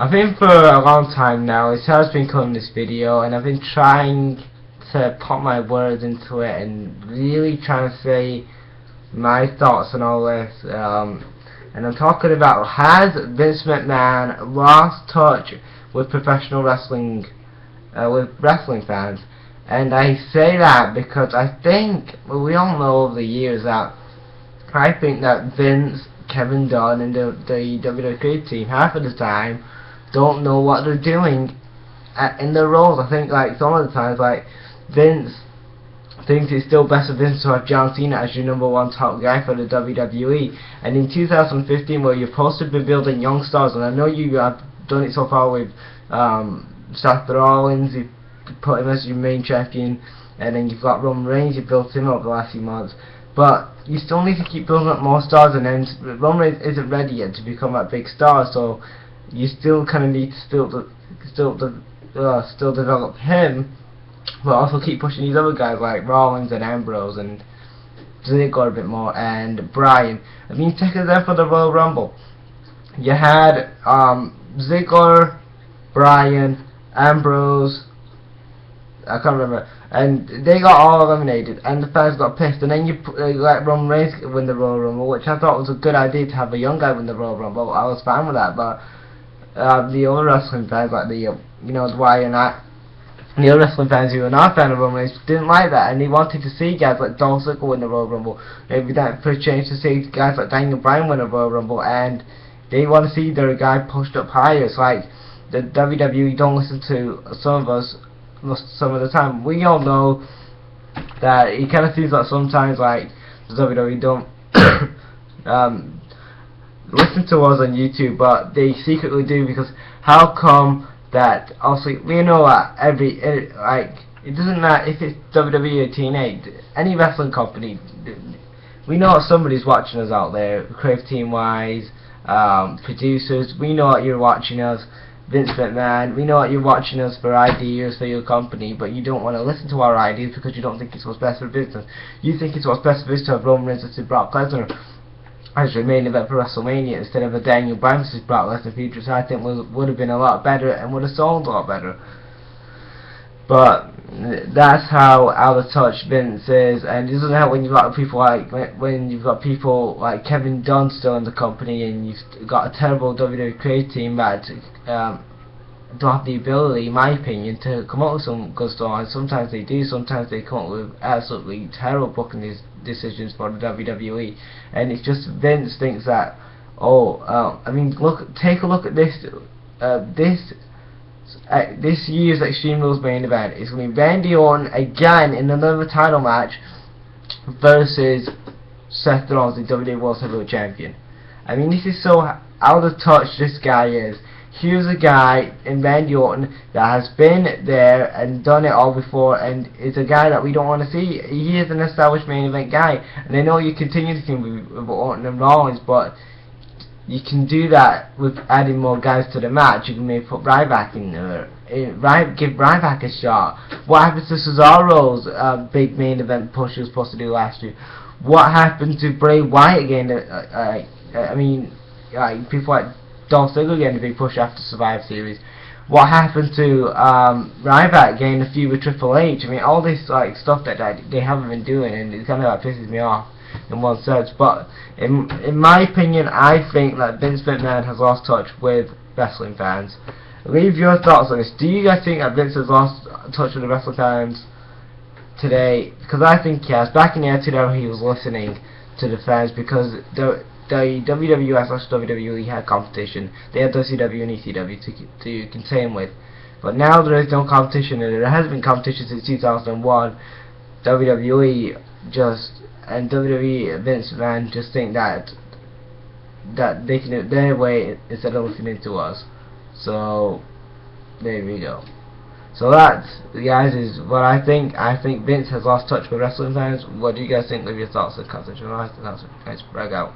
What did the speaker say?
I think for a long time now it has been coming this video, and I've been trying to put my words into it and really trying to say my thoughts on all this. And I'm talking about, has Vince McMahon lost touch with professional wrestling, with wrestling fans? And I say that because I think, well, we all know over the years that I think that Vince, Kevin Dunn, and the WWE team half of the time don't know what they're doing in their roles. I think like some of the times, like Vince thinks it's still best for Vince to have John Cena as your number one top guy for the WWE. And in 2015, where you're supposed to be building young stars, and I know you have done it so far with Seth Rollins, you put him as your main champion, and then you've got Roman Reigns, you built him up the last few months. But you still need to keep building up more stars, and then Roman Reigns isn't ready yet to become that big star, so you still kind of need to still develop him, but also keep pushing these other guys like Rollins and Ambrose and Ziggler a bit more, and Bryan. I mean, take it there for the Royal Rumble. You had Ziggler, Bryan, Ambrose, I can't remember, and they got all eliminated, and the fans got pissed, and then you let Roman Reigns win the Royal Rumble, which I thought was a good idea to have a young guy win the Royal Rumble. I was fine with that, but the other wrestling fans, like the Dwyer and the other wrestling fans who were not a fan of Roman Reigns, didn't like that, and they wanted to see guys like Dolph Ziggler win the Royal Rumble. Maybe that for a change to see guys like Daniel Bryan win the Royal Rumble, and they want to see their guy pushed up higher. It's like the WWE don't listen to some of us some of the time. We all know that it kind of seems like sometimes like the WWE don't listen to us on YouTube, but they secretly do, because how come that obviously we know that it doesn't matter if it's WWE or TNA, any wrestling company, we know that somebody's watching us out there, creative team wise, producers, we know that you're watching us, Vince McMahon, we know that you're watching us for ideas for your company, but you don't want to listen to our ideas because you don't think it's what's best for business. You think it's what's best for business to have Roman Reigns versus Brock Lesnar as your main event for WrestleMania instead of a Daniel Bryan versus Brock Lesnar feature, which I think would have been a lot better and would have sold a lot better. But that's how out of touch Vince is, and it doesn't help when you've got people like Kevin Dunn still in the company, and you've got a terrible WWE creative team that don't have the ability, in my opinion, to come up with some good storylines. Sometimes they do, sometimes they come up with absolutely terrible booking decisions for the WWE, and it's just Vince thinks that, I mean, take a look at this. This year's Extreme Rules main event is going to be Randy Orton again in another title match versus Seth Rollins, the WWE World Heavyweight Champion. I mean, this is so out of touch this guy is. Here's a guy in Randy Orton that has been there and done it all before, and is a guy that we don't want to see. He is an established main event guy, and I know you continue to think with Orton and Rollins, but you can do that with adding more guys to the match. You can maybe put Ryback in there, give Ryback a shot. What happened to Cesaro's big main event push he was supposed to do last year? What happened to Bray Wyatt again? I mean, people like Dolph Ziggler getting a big push after Survivor Series. What happened to Ryback getting a feud with Triple H? I mean, all this like stuff that they haven't been doing, and it kind of like pisses me off in one sense. But in my opinion, I think that Vince McMahon has lost touch with wrestling fans. Leave your thoughts on this. Do you guys think that Vince has lost touch with the wrestling fans today? Because I think he has. Back in the attitude era, he was listening to the fans, because the WWE had competition. They had WCW and ECW to contend with. But now there is no competition, and there hasn't been competition since 2001. WWE and WWE Vince McMahon just think that they can do it their way instead of listening to us. So there we go. So that, guys, is what I think. I think Vince has lost touch with wrestling fans. What do you guys think? Leave your thoughts in the comments section. Thanks, brag out.